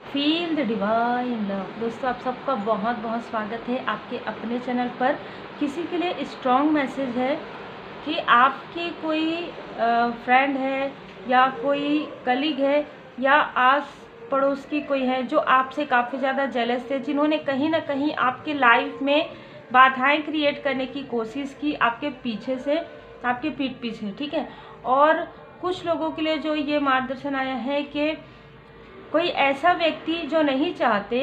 Feel the divine love. दोस्तों, आप सबका बहुत बहुत स्वागत है आपके अपने चैनल पर। किसी के लिए स्ट्रॉन्ग मैसेज है कि आपके कोई फ्रेंड है या कोई कलीग है या आस पड़ोस की कोई है जो आपसे काफ़ी ज़्यादा जेलस थे, जिन्होंने कहीं ना कहीं आपके लाइफ में बाधाएं क्रिएट करने की कोशिश की आपके पीछे से, आपके पीठ पीछे, ठीक है। और कुछ लोगों के लिए जो ये मार्गदर्शन आया है कि कोई ऐसा व्यक्ति जो नहीं चाहते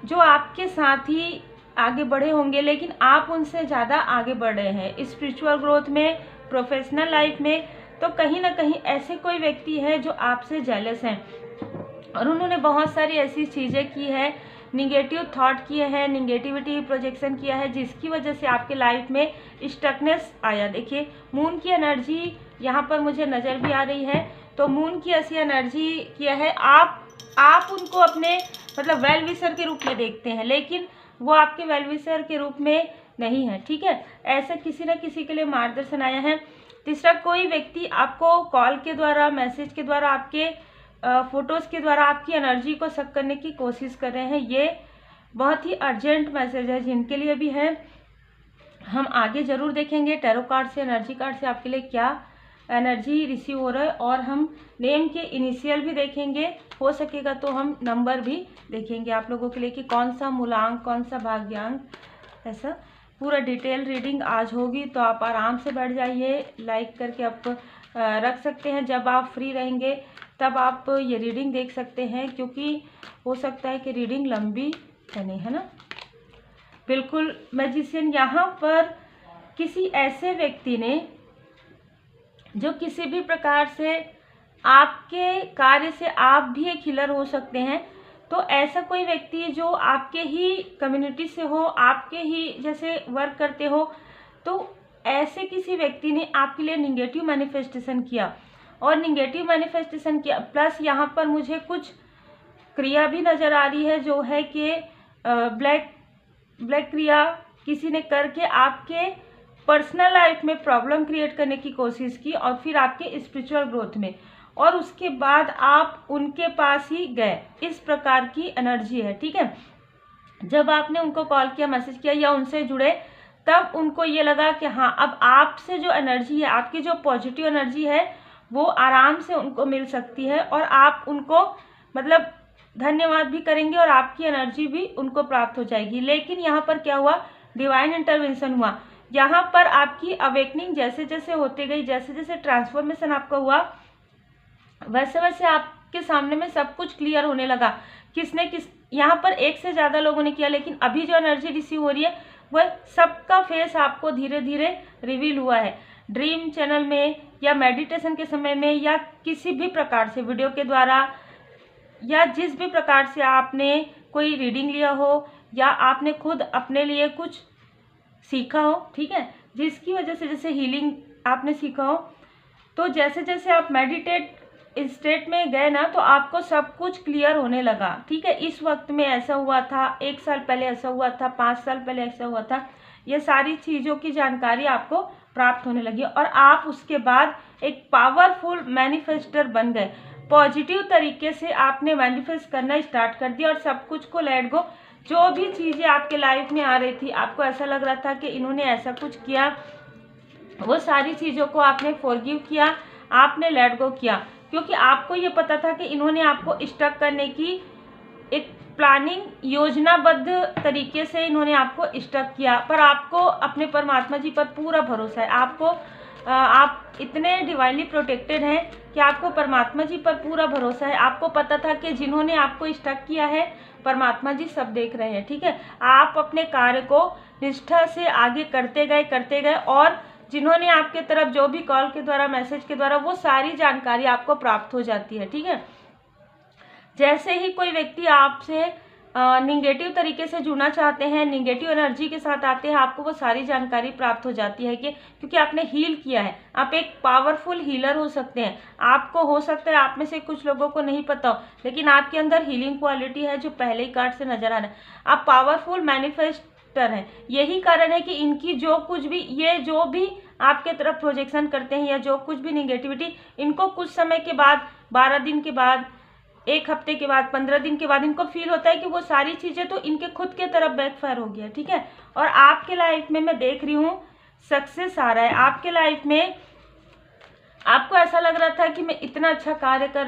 जो आपके साथ ही आगे बढ़े होंगे, लेकिन आप उनसे ज़्यादा आगे बढ़ रहे हैं स्पिरिचुअल ग्रोथ में, प्रोफेशनल लाइफ में। तो कहीं ना कहीं ऐसे कोई व्यक्ति है जो आपसे जेलस हैं और उन्होंने बहुत सारी ऐसी चीज़ें की है, निगेटिव थॉट किए हैं, निगेटिविटी प्रोजेक्शन किया है, जिसकी वजह से आपके लाइफ में स्टकनेस आया। देखिए, मून की एनर्जी यहाँ पर मुझे नज़र भी आ रही है। तो मून की ऐसी एनर्जी किया है, आप उनको अपने मतलब वेल विशर के रूप में देखते हैं, लेकिन वो आपके वेल विशर के रूप में नहीं है, ठीक है। ऐसा किसी न किसी के लिए मार्गदर्शन आया है। तीसरा, कोई व्यक्ति आपको कॉल के द्वारा, मैसेज के द्वारा, आपके फोटोज़ के द्वारा आपकी एनर्जी को सक करने की कोशिश कर रहे हैं। ये बहुत ही अर्जेंट मैसेज है जिनके लिए भी है। हम आगे ज़रूर देखेंगे टैरो कार्ड से, एनर्जी कार्ड से आपके लिए क्या एनर्जी रिसीव हो रहा है, और हम नेम के इनिशियल भी देखेंगे, हो सकेगा तो हम नंबर भी देखेंगे आप लोगों के लिए कि कौन सा मूलांक, कौन सा भाग्यांक। ऐसा पूरा डिटेल रीडिंग आज होगी, तो आप आराम से बैठ जाइए, लाइक करके आप रख सकते हैं। जब आप फ्री रहेंगे तब आप ये रीडिंग देख सकते हैं, क्योंकि हो सकता है कि रीडिंग लंबी बने, है ना। बिल्कुल मैजिशियन यहाँ पर किसी ऐसे व्यक्ति ने जो किसी भी प्रकार से आपके कार्य से, आप भी एक हीलर हो सकते हैं, तो ऐसा कोई व्यक्ति जो आपके ही कम्युनिटी से हो, आपके ही जैसे वर्क करते हो, तो ऐसे किसी व्यक्ति ने आपके लिए निगेटिव मैनिफेस्टेशन किया और निगेटिव मैनिफेस्टेशन किया, प्लस यहाँ पर मुझे कुछ क्रिया भी नज़र आ रही है जो है कि ब्लैक क्रिया किसी ने करके आपके पर्सनल लाइफ में प्रॉब्लम क्रिएट करने की कोशिश की, और फिर आपके स्पिरिचुअल ग्रोथ में, और उसके बाद आप उनके पास ही गए। इस प्रकार की एनर्जी है, ठीक है। जब आपने उनको कॉल किया, मैसेज किया या उनसे जुड़े, तब उनको ये लगा कि हाँ, अब आपसे जो एनर्जी है, आपकी जो पॉजिटिव एनर्जी है, वो आराम से उनको मिल सकती है, और आप उनको मतलब धन्यवाद भी करेंगे और आपकी एनर्जी भी उनको प्राप्त हो जाएगी। लेकिन यहाँ पर क्या हुआ, डिवाइन इंटरवेंशन हुआ। यहाँ पर आपकी अवेकनिंग जैसे जैसे होते गई, जैसे जैसे ट्रांसफॉर्मेशन आपका हुआ, वैसे वैसे आपके सामने में सब कुछ क्लियर होने लगा। किसने किस, यहाँ पर एक से ज़्यादा लोगों ने किया, लेकिन अभी जो एनर्जी रिसीव हो रही है वह सबका फेस आपको धीरे धीरे रिवील हुआ है। ड्रीम चैनल में या मेडिटेशन के समय में या किसी भी प्रकार से वीडियो के द्वारा, या जिस भी प्रकार से आपने कोई रीडिंग लिया हो या आपने खुद अपने लिए कुछ सीखा हो, ठीक है, जिसकी वजह से जैसे हीलिंग आपने सीखा हो, तो जैसे जैसे आप मेडिटेट स्टेट में गए ना, तो आपको सब कुछ क्लियर होने लगा, ठीक है। इस वक्त में ऐसा हुआ था, 1 साल पहले ऐसा हुआ था, 5 साल पहले ऐसा हुआ था, ये सारी चीज़ों की जानकारी आपको प्राप्त होने लगी, और आप उसके बाद एक पावरफुल मैनिफेस्टर बन गए। पॉजिटिव तरीके से आपने मैनिफेस्ट करना स्टार्ट कर दिया और सब कुछ को लेट गो। जो भी चीज़ें आपके लाइफ में आ रही थी, आपको ऐसा लग रहा था कि इन्होंने ऐसा कुछ किया, वो सारी चीज़ों को आपने फॉरगिव किया, आपने लेट गो किया, क्योंकि आपको ये पता था कि इन्होंने आपको स्टक करने की एक प्लानिंग, योजनाबद्ध तरीके से इन्होंने आपको स्टक किया। पर आपको अपने परमात्मा जी पर पूरा भरोसा है। आप इतने डिवाइनली प्रोटेक्टेड हैं कि आपको परमात्मा जी पर पूरा भरोसा है। आपको पता था कि जिन्होंने आपको स्टक किया है, परमात्मा जी सब देख रहे हैं, ठीक है। आप अपने कार्य को निष्ठा से आगे करते गए, और जिन्होंने आपके तरफ जो भी कॉल के द्वारा, मैसेज के द्वारा, वो सारी जानकारी आपको प्राप्त हो जाती है, ठीक है। जैसे ही कोई व्यक्ति आपसे निगेटिव तरीके से जुड़ना चाहते हैं, निगेटिव एनर्जी के साथ आते हैं, आपको वो सारी जानकारी प्राप्त हो जाती है कि क्योंकि आपने हील किया है। आप एक पावरफुल हीलर हो सकते हैं। आपको हो सकता है आप में से कुछ लोगों को नहीं पता हो, लेकिन आपके अंदर हीलिंग क्वालिटी है जो पहले ही कार्ड से नजर आ रहा है। आप पावरफुल मैनिफेस्टर हैं। यही कारण है कि इनकी जो कुछ भी, ये जो भी आपके तरफ प्रोजेक्शन करते हैं या जो कुछ भी निगेटिविटी, इनको कुछ समय के बाद, 12 दिन के बाद, 1 हफ्ते के बाद, 15 दिन के बाद इनको फील होता है कि वो सारी चीज़ें तो इनके खुद के तरफ बैकफायर हो गया, ठीक है। और आपके लाइफ में मैं देख रही हूँ सक्सेस आ रहा है। आपके लाइफ में आपको ऐसा लग रहा था कि मैं इतना अच्छा कार्य कर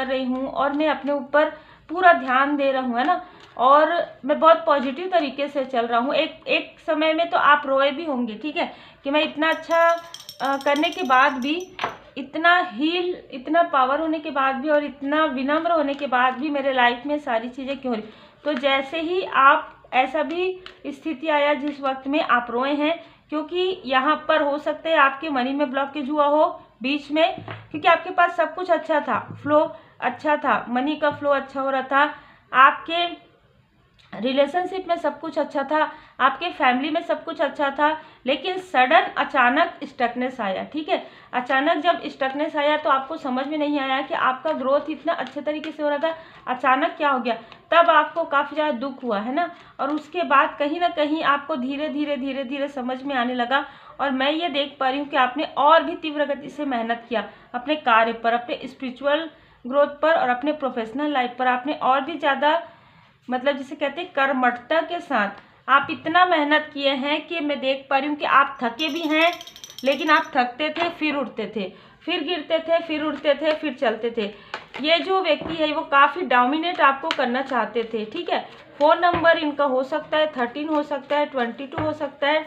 रही हूँ और मैं अपने ऊपर पूरा ध्यान दे रहा हूँ, है ना, और मैं बहुत पॉजिटिव तरीके से चल रहा हूँ। एक समय में तो आप रोए भी होंगे, ठीक है, कि मैं इतना अच्छा करने के बाद भी, इतना पावर होने के बाद भी और इतना विनम्र होने के बाद भी मेरे लाइफ में सारी चीज़ें क्यों हो रही। तो जैसे ही आप, ऐसा भी स्थिति आया जिस वक्त में आप रोए हैं, क्योंकि यहाँ पर हो सकता है आपके मनी में ब्लॉकेज हुआ हो बीच में, क्योंकि आपके पास सब कुछ अच्छा था, फ्लो अच्छा था, मनी का फ्लो अच्छा हो रहा था, आपके रिलेशनशिप में सब कुछ अच्छा था, आपके फैमिली में सब कुछ अच्छा था, लेकिन सडन अचानक स्टकनेस आया, ठीक है। अचानक जब स्टकनेस आया तो आपको समझ में नहीं आया कि आपका ग्रोथ इतना अच्छे तरीके से हो रहा था, अचानक क्या हो गया। तब आपको काफ़ी ज़्यादा दुख हुआ, है ना, और उसके बाद कहीं ना कहीं आपको धीरे धीरे समझ में आने लगा। और मैं ये देख पा रही हूँ कि आपने और भी तीव्र गति से मेहनत किया अपने कार्य पर, अपने स्पिरिचुअल ग्रोथ पर और अपने प्रोफेशनल लाइफ पर। आपने और भी ज़्यादा, मतलब जिसे कहते हैं कर्मठता के साथ आप इतना मेहनत किए हैं कि मैं देख पा रही हूँ कि आप थके भी हैं, लेकिन आप थकते थे, फिर उठते थे, फिर गिरते थे, फिर उठते थे, फिर चलते थे। ये जो व्यक्ति है वो काफ़ी डोमिनेट आपको करना चाहते थे, ठीक है। फ़ोन नंबर इनका हो सकता है 13 हो सकता है, 22 हो सकता है,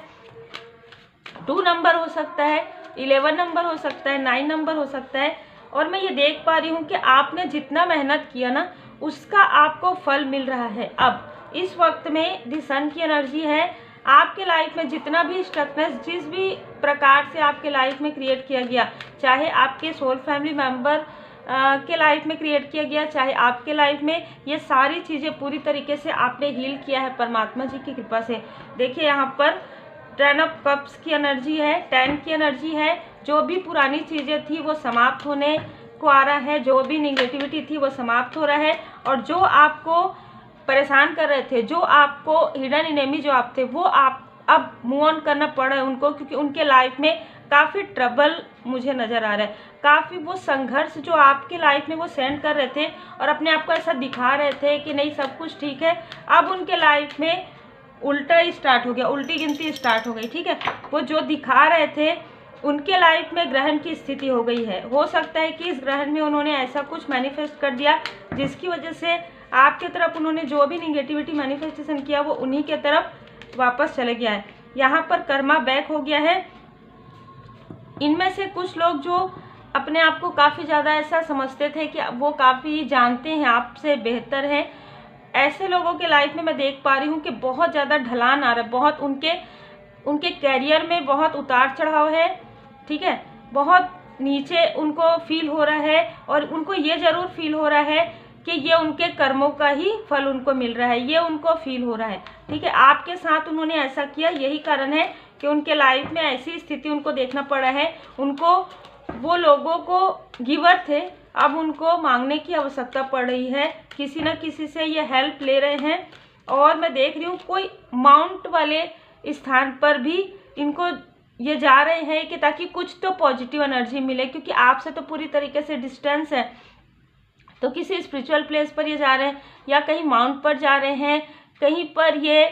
2 नंबर हो सकता है, 11 नंबर हो सकता है, 9 नंबर हो सकता है। और मैं ये देख पा रही हूँ कि आपने जितना मेहनत किया ना, उसका आपको फल मिल रहा है। अब इस वक्त में द सन की एनर्जी है आपके लाइफ में। जितना भी स्ट्रक्चर जिस भी प्रकार से आपके लाइफ में क्रिएट किया गया, चाहे आपके सोल फैमिली मेंबर के लाइफ में क्रिएट किया गया, चाहे आपके लाइफ में, ये सारी चीज़ें पूरी तरीके से आपने हील किया है परमात्मा जी की कृपा से। देखिए यहाँ पर 10 ऑफ कप्स की एनर्जी है, 10 की एनर्जी है। जो भी पुरानी चीज़ें थी वो समाप्त होने को आ रहा है, जो भी निगेटिविटी थी वो समाप्त हो रहा है। और जो आपको परेशान कर रहे थे, जो आपको हिडन एनिमी जो आप थे, वो आप अब मूव ऑन करना पड़ रहा है उनको, क्योंकि उनके लाइफ में काफ़ी ट्रबल मुझे नज़र आ रहा है। काफ़ी वो संघर्ष जो आपके लाइफ में वो सेंड कर रहे थे और अपने आप को ऐसा दिखा रहे थे कि नहीं सब कुछ ठीक है, अब उनके लाइफ में उल्टा ही स्टार्ट हो गया, उल्टी गिनती स्टार्ट हो गई, ठीक है। वो जो दिखा रहे थे उनके लाइफ में ग्रहण की स्थिति हो गई है। हो सकता है कि इस ग्रहण में उन्होंने ऐसा कुछ मैनिफेस्ट कर दिया जिसकी वजह से आपके तरफ उन्होंने जो भी निगेटिविटी मैनिफेस्टेशन किया वो उन्हीं के तरफ वापस चले गया है। यहाँ पर कर्मा बैक हो गया है। इनमें से कुछ लोग जो अपने आप को काफ़ी ज़्यादा ऐसा समझते थे कि वो काफ़ी जानते हैं, आपसे बेहतर हैं, ऐसे लोगों के लाइफ में मैं देख पा रही हूँ कि बहुत ज़्यादा ढलान आ रहा है। बहुत उनके कैरियर में बहुत उतार चढ़ाव है, ठीक है। बहुत नीचे उनको फील हो रहा है और उनको ये ज़रूर फील हो रहा है कि ये उनके कर्मों का ही फल उनको मिल रहा है, ये उनको फील हो रहा है, ठीक है। आपके साथ उन्होंने ऐसा किया, यही कारण है कि उनके लाइफ में ऐसी स्थिति उनको देखना पड़ा है। उनको, वो लोगों को गिवर थे, अब उनको मांगने की आवश्यकता पड़ रही है, किसी न किसी से ये हेल्प ले रहे हैं। और मैं देख रही हूँ कोई माउंट वाले स्थान पर भी इनको ये जा रहे हैं कि ताकि कुछ तो पॉजिटिव एनर्जी मिले, क्योंकि आपसे तो पूरी तरीके से डिस्टेंस है। तो किसी स्पिरिचुअल प्लेस पर ये जा रहे हैं या कहीं माउंट पर जा रहे हैं, कहीं पर ये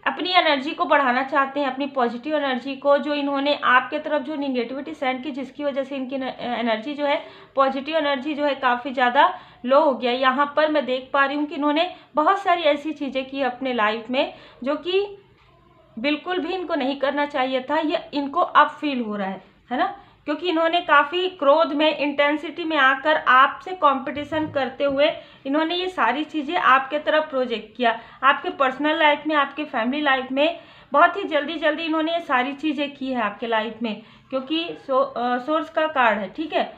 अपनी एनर्जी को बढ़ाना चाहते हैं, अपनी पॉजिटिव एनर्जी को, जो इन्होंने आपके तरफ जो निगेटिविटी सेंड की जिसकी वजह से इनकी एनर्जी जो है, पॉजिटिव एनर्जी जो है काफ़ी ज़्यादा लो हो गया। यहाँ पर मैं देख पा रही हूँ कि इन्होंने बहुत सारी ऐसी चीज़ें की अपने लाइफ में जो कि बिल्कुल भी इनको नहीं करना चाहिए था, ये इनको अब फील हो रहा है ना, क्योंकि इन्होंने काफ़ी क्रोध में, इंटेंसिटी में आकर आपसे कंपटीशन करते हुए इन्होंने ये सारी चीज़ें आपके तरफ प्रोजेक्ट किया। आपके पर्सनल लाइफ में, आपके फैमिली लाइफ में बहुत ही जल्दी इन्होंने ये सारी चीज़ें की है आपके लाइफ में, क्योंकि सोर्स का कार्ड है, ठीक है।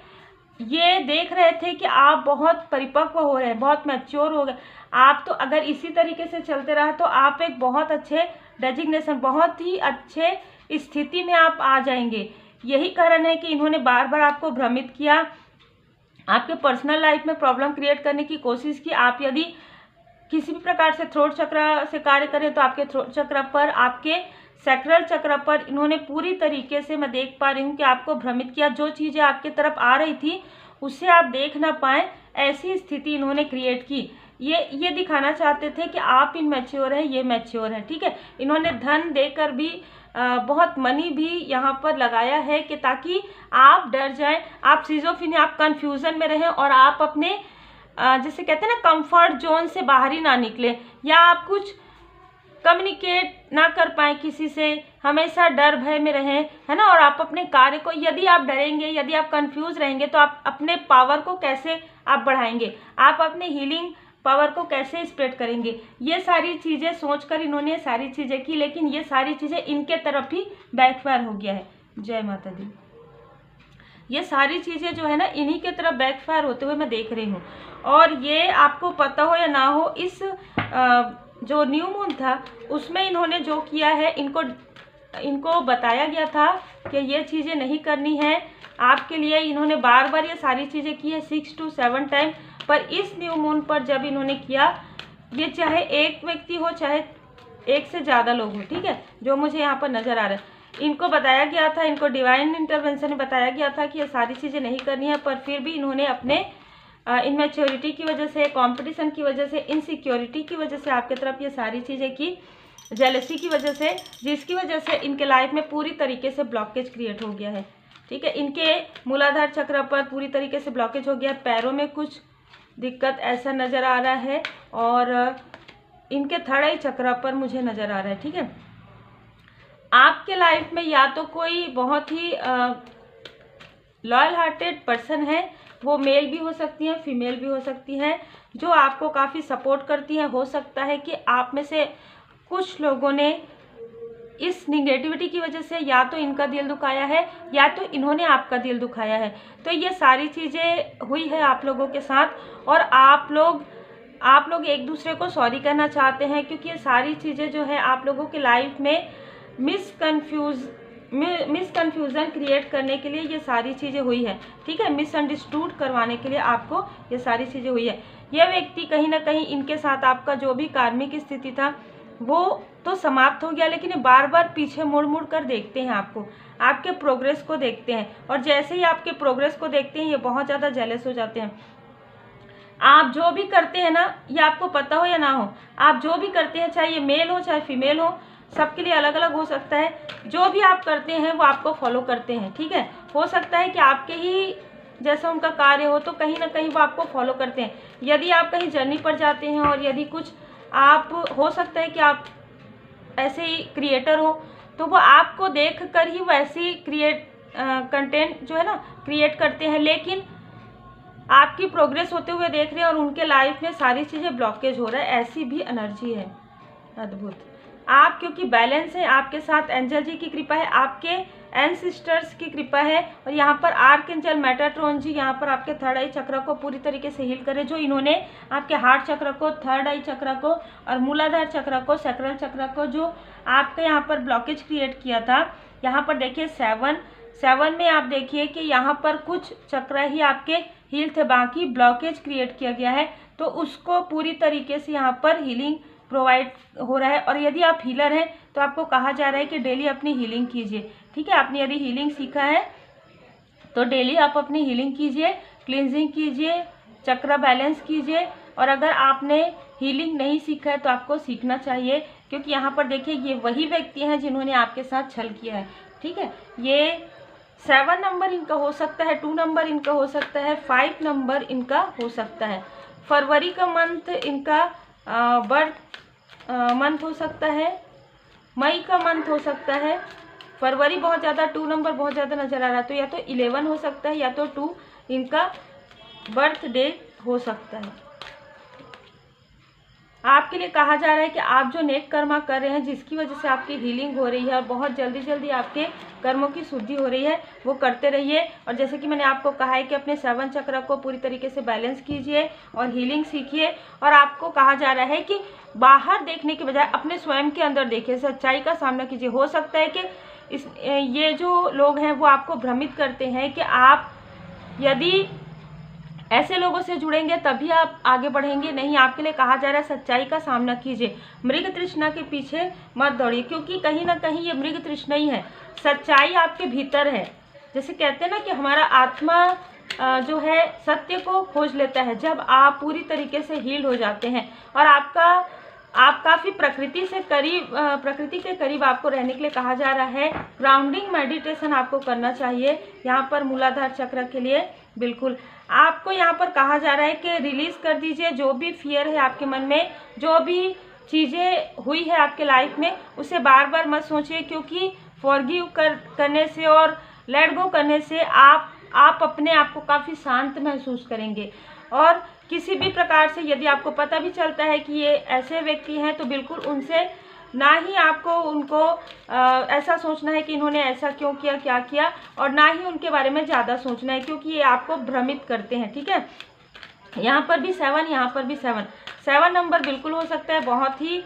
ये देख रहे थे कि आप बहुत परिपक्व हो रहे हैं, बहुत मैच्योर हो गए आप। तो अगर इसी तरीके से चलते रहा तो आप एक बहुत अच्छे डेजिग्नेशन, बहुत ही अच्छे स्थिति में आप आ जाएंगे। यही कारण है कि इन्होंने बार बार आपको भ्रमित किया, आपके पर्सनल लाइफ में प्रॉब्लम क्रिएट करने की कोशिश की। आप यदि किसी भी प्रकार से थ्रोट चक्र से कार्य करें तो आपके थ्रोट चक्र पर, आपके सैक्रल चक्र पर इन्होंने पूरी तरीके से, मैं देख पा रही हूँ कि आपको भ्रमित किया। जो चीज़ें आपके तरफ आ रही थी उससे आप देख ना पाएँ, ऐसी स्थिति इन्होंने क्रिएट की। ये दिखाना चाहते थे कि आप इनमैच्योर हैं, ये मैच्योर हैं, ठीक है। इन्होंने धन देकर भी बहुत मनी भी यहाँ पर लगाया है कि ताकि आप डर जाएं, आप सिजोफ्रेनिया, आप कंफ्यूजन में रहें और आप अपने जैसे कहते हैं ना कंफर्ट जोन से बाहर ही ना निकले, या आप कुछ कम्युनिकेट ना कर पाए किसी से, हमेशा डर भय में रहें, है ना। और आप अपने कार्य को, यदि आप डरेंगे, यदि आप कंफ्यूज रहेंगे तो आप अपने पावर को कैसे आप बढ़ाएंगे, आप अपने हीलिंग पावर को कैसे स्प्रेड करेंगे। ये सारी चीज़ें सोचकर इन्होंने सारी चीज़ें की, लेकिन ये सारी चीज़ें इनके तरफ ही बैकफायर हो गया है। जय माता दी। ये सारी चीज़ें जो है ना इन्हीं के तरफ बैकफायर होते हुए मैं देख रही हूँ। और ये आपको पता हो या ना हो, इस जो न्यू मून था उसमें इन्होंने जो किया है, इनको बताया गया था कि ये चीज़ें नहीं करनी है आपके लिए। इन्होंने बार बार ये सारी चीज़ें की है 6 to 7 टाइम, पर इस न्यू मून पर जब इन्होंने किया, ये चाहे एक व्यक्ति हो चाहे एक से ज़्यादा लोग हो, ठीक है, जो मुझे यहाँ पर नज़र आ रहा है, इनको बताया गया था, इनको डिवाइन इंटरवेंशन में बताया गया था कि ये सारी चीज़ें नहीं करनी है, पर फिर भी इन्होंने अपने इनमेच्योरिटी की वजह से, कंपटीशन की वजह से, इनसिक्योरिटी की वजह से आपके तरफ ये सारी चीज़ें की, जेलसी की वजह से, जिसकी वजह से इनके लाइफ में पूरी तरीके से ब्लॉकेज क्रिएट हो गया है, ठीक है। इनके मूलाधार चक्र पर पूरी तरीके से ब्लॉकेज हो गया, पैरों में कुछ दिक्कत ऐसा नज़र आ रहा है, और इनके थर्ड आई चक्र पर मुझे नज़र आ रहा है, ठीक है। आपके लाइफ में या तो कोई बहुत ही लॉयल हार्टेड पर्सन है, वो मेल भी हो सकती हैं, फीमेल भी हो सकती हैं, जो आपको काफ़ी सपोर्ट करती हैं। हो सकता है कि आप में से कुछ लोगों ने इस निगेटिविटी की वजह से या तो इनका दिल दुखाया है या तो इन्होंने आपका दिल दुखाया है। तो ये सारी चीज़ें हुई है आप लोगों के साथ, और आप लोग एक दूसरे को सॉरी कहना चाहते हैं, क्योंकि ये सारी चीज़ें जो है आप लोगों के लाइफ में मिसकन्फ्यूज़न क्रिएट करने के लिए ये सारी चीज़ें हुई है, ठीक है, मिसअंडरस्टूड करवाने के लिए आपको ये सारी चीज़ें हुई है। यह व्यक्ति कहीं ना कहीं, इनके साथ आपका जो भी कार्मिक स्थिति था वो तो समाप्त हो गया, लेकिन ये बार बार पीछे मुड़ मुड़ कर देखते हैं आपको, आपके प्रोग्रेस को देखते हैं, और जैसे ही आपके प्रोग्रेस को देखते हैं ये बहुत ज़्यादा जेलस हो जाते हैं। आप जो भी करते हैं ना, ये आपको पता हो या ना हो, आप जो भी करते हैं, चाहे ये मेल हो चाहे फीमेल हो, सबके लिए अलग अलग हो सकता है, जो भी आप करते हैं वो आपको फॉलो करते हैं, ठीक है। हो सकता है कि आपके ही जैसा उनका कार्य हो, तो कहीं ना कहीं वो आपको फॉलो करते हैं। यदि आप कहीं जर्नी पर जाते हैं और यदि कुछ आप, हो सकता है कि आप ऐसे ही क्रिएटर हो, तो वो आपको देख कर ही वैसी कंटेंट जो है ना क्रिएट करते हैं, लेकिन आपकी प्रोग्रेस होते हुए देख रहे हैं और उनके लाइफ में सारी चीज़ें ब्लॉकेज हो रहा है, ऐसी भी एनर्जी है। अद्भुत। आप क्योंकि बैलेंस है, आपके साथ एंजल जी की कृपा है, आपके एंसेस्टर्स की कृपा है, और यहाँ पर आर्कएंजल मेटाट्रॉन जी यहाँ पर आपके थर्ड आई चक्र को पूरी तरीके से हील करें, जो इन्होंने आपके हार्ट चक्र को, थर्ड आई चक्र को और मूलाधार चक्र को, सैक्रल चक्र को, जो आपके यहाँ पर ब्लॉकेज क्रिएट किया था। यहाँ पर देखिए 7 में आप देखिए कि यहाँ पर कुछ चक्र ही आपके हील थे, बाकी ब्लॉकेज क्रिएट किया गया है, तो उसको पूरी तरीके से यहाँ पर हीलिंग प्रोवाइड हो रहा है। और यदि आप हीलर हैं तो आपको कहा जा रहा है कि डेली अपनी हीलिंग कीजिए, ठीक है। आपने यदि हीलिंग सीखा है तो डेली आप अपनी हीलिंग कीजिए, क्लींजिंग कीजिए, चक्र बैलेंस कीजिए। और अगर आपने हीलिंग नहीं सीखा है तो आपको सीखना चाहिए, क्योंकि यहाँ पर देखिए ये वही व्यक्ति हैं जिन्होंने आपके साथ छल किया है, ठीक है। ये 7 नंबर इनका हो सकता है, 2 नंबर इनका हो सकता है, 5 नंबर इनका हो सकता है। फरवरी का मंथ इनका बर्थ मंथ हो सकता है, मई का मंथ हो सकता है। फरवरी बहुत ज़्यादा, 2 नंबर बहुत ज़्यादा नज़र आ रहा है, तो या तो 11 हो सकता है या तो 2 इनका बर्थ डे हो सकता है। आपके लिए कहा जा रहा है कि आप जो नेक कर्मा कर रहे हैं, जिसकी वजह से आपकी हीलिंग हो रही है और बहुत जल्दी जल्दी आपके कर्मों की शुद्धि हो रही है, वो करते रहिए। और जैसे कि मैंने आपको कहा है कि अपने 7 चक्र को पूरी तरीके से बैलेंस कीजिए और हीलिंग सीखिए। और आपको कहा जा रहा है कि बाहर देखने के बजाय अपने स्वयं के अंदर देखिए, सच्चाई का सामना कीजिए। हो सकता है कि ये जो लोग हैं वो आपको भ्रमित करते हैं कि आप यदि ऐसे लोगों से जुड़ेंगे तभी आप आगे बढ़ेंगे, नहीं। आपके लिए कहा जा रहा है सच्चाई का सामना कीजिए, मृग तृष्णा के पीछे मत दौड़िए, क्योंकि कहीं ना कहीं ये मृग तृष्णा ही है, सच्चाई आपके भीतर है। जैसे कहते हैं ना कि हमारा आत्मा जो है सत्य को खोज लेता है। जब आप पूरी तरीके से हील हो जाते हैं और आप काफ़ी प्रकृति के करीब आपको रहने के लिए कहा जा रहा है। ग्राउंडिंग मेडिटेशन आपको करना चाहिए यहाँ पर मूलाधार चक्र के लिए। बिल्कुल आपको यहाँ पर कहा जा रहा है कि रिलीज़ कर दीजिए जो भी फियर है आपके मन में, जो भी चीज़ें हुई है आपके लाइफ में उसे बार बार मत सोचिए, क्योंकि फॉरगिव करने से और लेट गो करने से आप अपने आप को काफ़ी शांत महसूस करेंगे। और किसी भी प्रकार से यदि आपको पता भी चलता है कि ये ऐसे व्यक्ति हैं तो बिल्कुल उनसे ना ही आपको उनको ऐसा सोचना है कि इन्होंने ऐसा क्यों किया, क्या किया, और ना ही उनके बारे में ज़्यादा सोचना है, क्योंकि ये आपको भ्रमित करते हैं। ठीक है, यहाँ पर भी 7, यहाँ पर भी 7 नंबर बिल्कुल हो सकता है। बहुत ही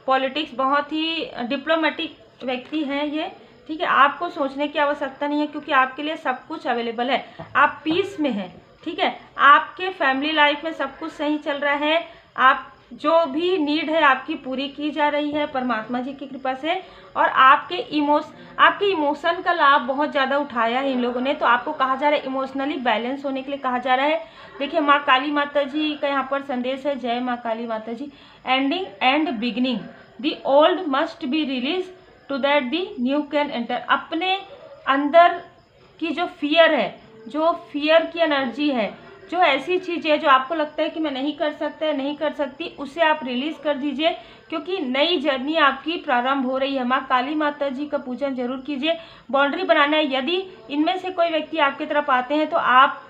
पॉलिटिक्स, बहुत ही डिप्लोमेटिक व्यक्ति हैं ये। ठीक है, आपको सोचने की आवश्यकता नहीं है, क्योंकि आपके लिए सब कुछ अवेलेबल है, आप पीस में हैं। ठीक है, आपके फैमिली लाइफ में सब कुछ सही चल रहा है, आप जो भी नीड है आपकी पूरी की जा रही है परमात्मा जी की कृपा से। और आपके इमोशन का लाभ बहुत ज़्यादा उठाया है इन लोगों ने, तो आपको कहा जा रहा है इमोशनली बैलेंस होने के लिए कहा जा रहा है। देखिए माँ काली माता जी का यहाँ पर संदेश है, जय माँ काली माता जी। Ending and beginning, the old must be release to that the new can enter. अपने अंदर की जो फियर है, जो फियर की एनर्जी है, जो ऐसी चीज़ है जो आपको लगता है कि मैं नहीं कर सकता, नहीं कर सकती, उसे आप रिलीज़ कर दीजिए, क्योंकि नई जर्नी आपकी प्रारंभ हो रही है। माँ काली माता जी का पूजन जरूर कीजिए। बाउंड्री बनाना है, यदि इनमें से कोई व्यक्ति आपकी तरफ आते हैं तो आप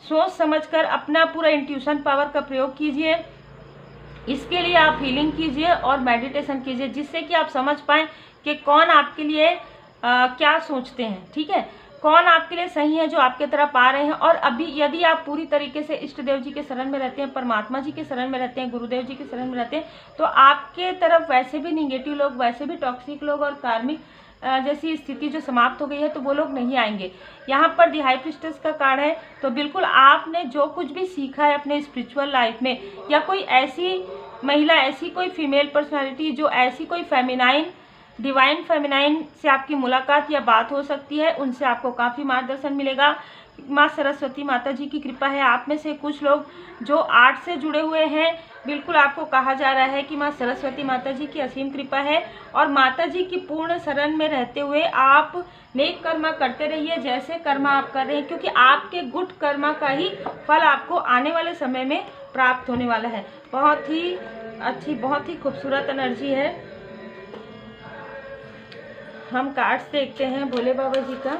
सोच समझकर अपना पूरा इंट्यूशन पावर का प्रयोग कीजिए। इसके लिए आप हीलिंग कीजिए और मेडिटेशन कीजिए, जिससे कि आप समझ पाएँ कि कौन आपके लिए क्या सोचते हैं। ठीक है, कौन आपके लिए सही है जो आपके तरफ आ रहे हैं। और अभी यदि आप पूरी तरीके से इष्ट देव जी के शरण में रहते हैं, परमात्मा जी के शरण में रहते हैं, गुरुदेव जी के शरण में रहते हैं, तो आपके तरफ वैसे भी निगेटिव लोग, वैसे भी टॉक्सिक लोग और कार्मिक जैसी स्थिति जो समाप्त हो गई है, तो वो लोग नहीं आएंगे। यहाँ पर दी हाई प्रीस्टेस का कार्ड है, तो बिल्कुल आपने जो कुछ भी सीखा है अपने स्पिरिचुअल लाइफ में, या कोई ऐसी महिला, ऐसी कोई फीमेल पर्सनैलिटी जो ऐसी कोई डिवाइन फेमिनाइन से आपकी मुलाकात या बात हो सकती है, उनसे आपको काफ़ी मार्गदर्शन मिलेगा। माँ सरस्वती माता जी की कृपा है। आप में से कुछ लोग जो आर्ट से जुड़े हुए हैं, बिल्कुल आपको कहा जा रहा है कि माँ सरस्वती माता जी की असीम कृपा है, और माता जी की पूर्ण शरण में रहते हुए आप नेक कर्मा करते रहिए जैसे कर्मा आप कर रहे हैं, क्योंकि आपके गुड कर्मा का ही फल आपको आने वाले समय में प्राप्त होने वाला है। बहुत ही अच्छी, बहुत ही खूबसूरत एनर्जी है। हम कार्ड्स देखते हैं भोले बाबा जी का।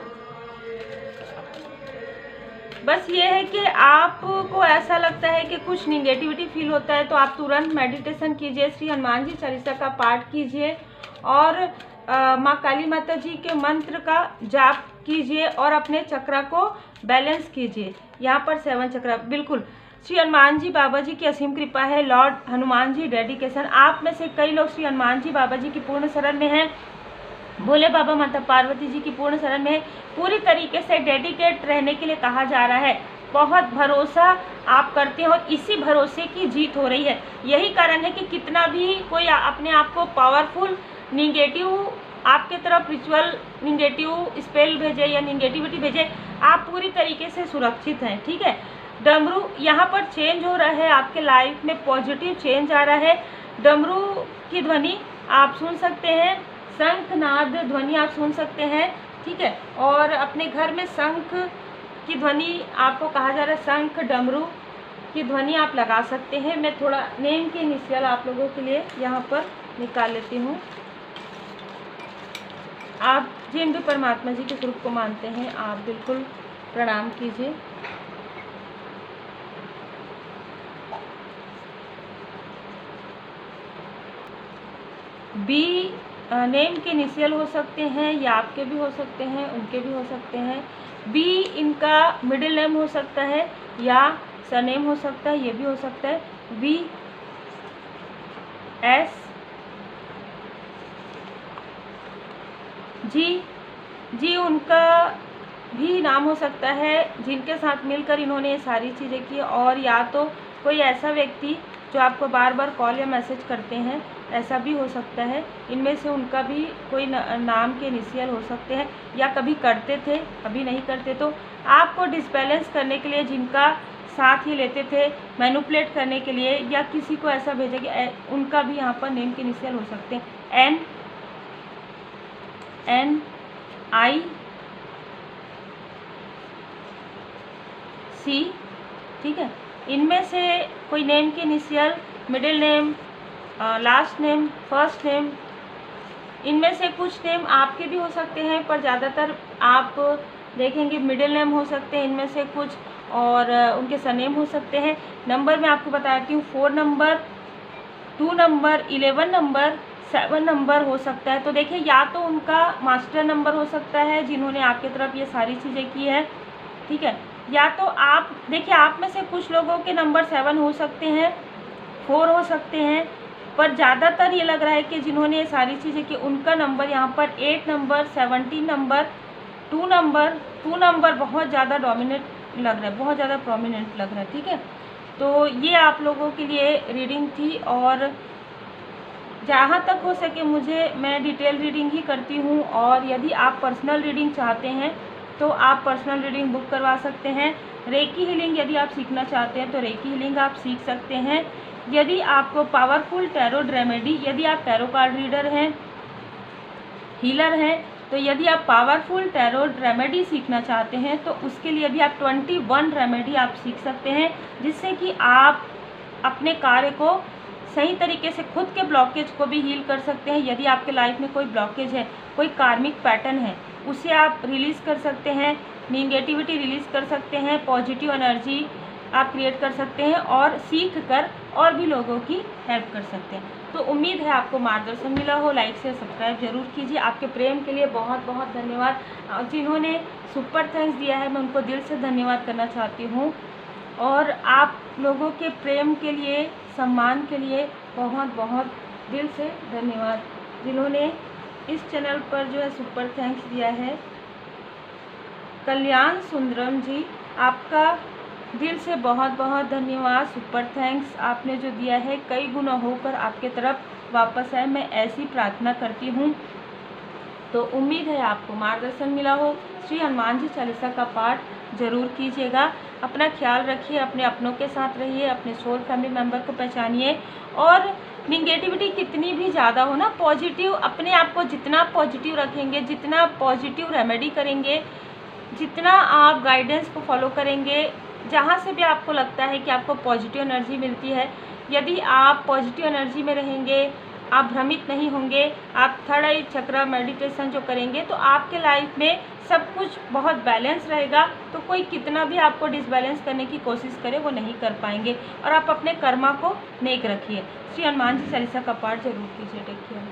बस ये है कि आपको ऐसा लगता है कि कुछ निगेटिविटी फील होता है, तो आप तुरंत मेडिटेशन कीजिए, श्री हनुमान जी चालीसा का पाठ कीजिए और माँ काली माता जी के मंत्र का जाप कीजिए और अपने चक्र को बैलेंस कीजिए। यहाँ पर 7 चक्र, बिल्कुल श्री हनुमान जी बाबा जी की असीम कृपा है। लॉर्ड हनुमान जी डेडिकेशन, आप में से कई लोग श्री हनुमान जी बाबा जी की पूर्ण शरण में हैं, भोले बाबा माता पार्वती जी की पूर्ण शरण में पूरी तरीके से डेडिकेट रहने के लिए कहा जा रहा है। बहुत भरोसा आप करते हैं और इसी भरोसे की जीत हो रही है। यही कारण है कि कितना भी कोई अपने आप को पावरफुल निगेटिव आपके तरफ रिचुअल निगेटिव स्पेल भेजे या निगेटिविटी भेजे, आप पूरी तरीके से सुरक्षित हैं। ठीक है, डमरू यहाँ पर चेंज हो रहा है, आपके लाइफ में पॉजिटिव चेंज आ रहा है। डमरू की ध्वनि आप सुन सकते हैं, शंखनाद ध्वनि आप सुन सकते हैं। ठीक है, और अपने घर में शंख की ध्वनि आपको कहा जा रहा है, शंख डमरू की ध्वनि आप लगा सकते हैं। मैं थोड़ा नेम के इनिशियल आप लोगों के लिए यहाँ पर निकाल लेती हूँ। आप जिन भी परमात्मा जी के स्वरूप को मानते हैं, आप बिल्कुल प्रणाम कीजिए। बी नेम के इनिशियल हो सकते हैं, या आपके भी हो सकते हैं, उनके भी हो सकते हैं। बी इनका मिडिल नेम हो सकता है या सरनेम हो सकता है, ये भी हो सकता है। बी एस जी उनका भी नाम हो सकता है, जिनके साथ मिलकर इन्होंने ये सारी चीज़ें की। और या तो कोई ऐसा व्यक्ति जो आपको बार बार कॉल या मैसेज करते हैं, ऐसा भी हो सकता है। इनमें से उनका भी कोई नाम के इनिशियल हो सकते हैं, या कभी करते थे कभी नहीं करते। तो आपको डिसबैलेंस करने के लिए जिनका साथ ही लेते थे, मैनिपुलेट करने के लिए, या किसी को ऐसा भेजा कि उनका भी यहाँ पर नेम के इनिशियल हो सकते हैं, NI C, ठीक है। इनमें से कोई नेम के initial, middle name, last name, first name, इनमें से कुछ नेम आपके भी हो सकते हैं, पर ज़्यादातर आप देखेंगे मिडिल नेम हो सकते हैं इनमें से कुछ, और उनके सरनेम हो सकते हैं। नंबर मैं आपको बताती हूँ, 4 नंबर, 2 नंबर, 11 नंबर, 7 नंबर हो सकता है। तो देखिए, या तो उनका मास्टर नंबर हो सकता है जिन्होंने आपकी तरफ ये सारी चीज़ें की है, ठीक है, या तो आप देखिए, आप में से कुछ लोगों के नंबर 7 हो सकते हैं, 4 हो सकते हैं, पर ज़्यादातर ये लग रहा है कि जिन्होंने ये सारी चीज़ें की उनका नंबर यहाँ पर 8 नंबर, 17 नंबर, 2 नंबर बहुत ज़्यादा डोमिनेट लग रहा है, बहुत ज़्यादा प्रोमिनेंट लग रहा है, ठीक है। तो ये आप लोगों के लिए रीडिंग थी, और जहाँ तक हो सके मैं डिटेल रीडिंग ही करती हूँ, और यदि आप पर्सनल रीडिंग चाहते हैं तो आप पर्सनल रीडिंग बुक करवा सकते हैं। रेकी हीलिंग यदि आप सीखना चाहते हैं तो रेकी हीलिंग आप सीख सकते हैं। यदि आपको पावरफुल टैरो रेमेडी, यदि आप टैरो कार्ड रीडर हैं, हीलर हैं, तो यदि आप पावरफुल टैरो रेमेडी सीखना चाहते हैं तो उसके लिए भी आप 21 रेमेडी आप सीख सकते हैं, जिससे कि आप अपने कार्य को सही तरीके से, खुद के ब्लॉकेज को भी हील कर सकते हैं। यदि आपके लाइफ में कोई ब्लॉकेज है, कोई कार्मिक पैटर्न है, उसे आप रिलीज़ कर सकते हैं, निगेटिविटी रिलीज़ कर सकते हैं, पॉजिटिव एनर्जी आप क्रिएट कर सकते हैं, और सीख कर और भी लोगों की हेल्प कर सकते हैं। तो उम्मीद है आपको मार्गदर्शन मिला हो। लाइक से सब्सक्राइब जरूर कीजिए। आपके प्रेम के लिए बहुत बहुत धन्यवाद। जिन्होंने सुपर थैंक्स दिया है, मैं उनको दिल से धन्यवाद करना चाहती हूँ, और आप लोगों के प्रेम के लिए, सम्मान के लिए बहुत बहुत दिल से धन्यवाद। जिन्होंने इस चैनल पर जो है सुपर थैंक्स दिया है, कल्याण सुंदरम जी, आपका दिल से बहुत बहुत धन्यवाद। सुपर थैंक्स आपने जो दिया है कई गुना होकर आपके तरफ वापस आए, मैं ऐसी प्रार्थना करती हूँ। तो उम्मीद है आपको मार्गदर्शन मिला हो। श्री हनुमान जी चालीसा का पाठ जरूर कीजिएगा। अपना ख्याल रखिए, अपने अपनों के साथ रहिए, अपने सोल फैमिली मेम्बर को पहचानिए, और निगेटिविटी कितनी भी ज़्यादा हो ना, पॉजिटिव, अपने आप को जितना पॉजिटिव रखेंगे, जितना पॉजिटिव रेमेडी करेंगे, जितना आप गाइडेंस को फॉलो करेंगे, जहाँ से भी आपको लगता है कि आपको पॉजिटिव एनर्जी मिलती है, यदि आप पॉजिटिव एनर्जी में रहेंगे, आप भ्रमित नहीं होंगे, आप थर्ड आई चक्र मेडिटेशन जो करेंगे, तो आपके लाइफ में सब कुछ बहुत बैलेंस रहेगा। तो कोई कितना भी आपको डिसबैलेंस करने की कोशिश करे, वो नहीं कर पाएंगे, और आप अपने कर्मा को नेक रखिए। श्री हनुमान जी चालीसा का पाठ जरूर कीजिए। Take care.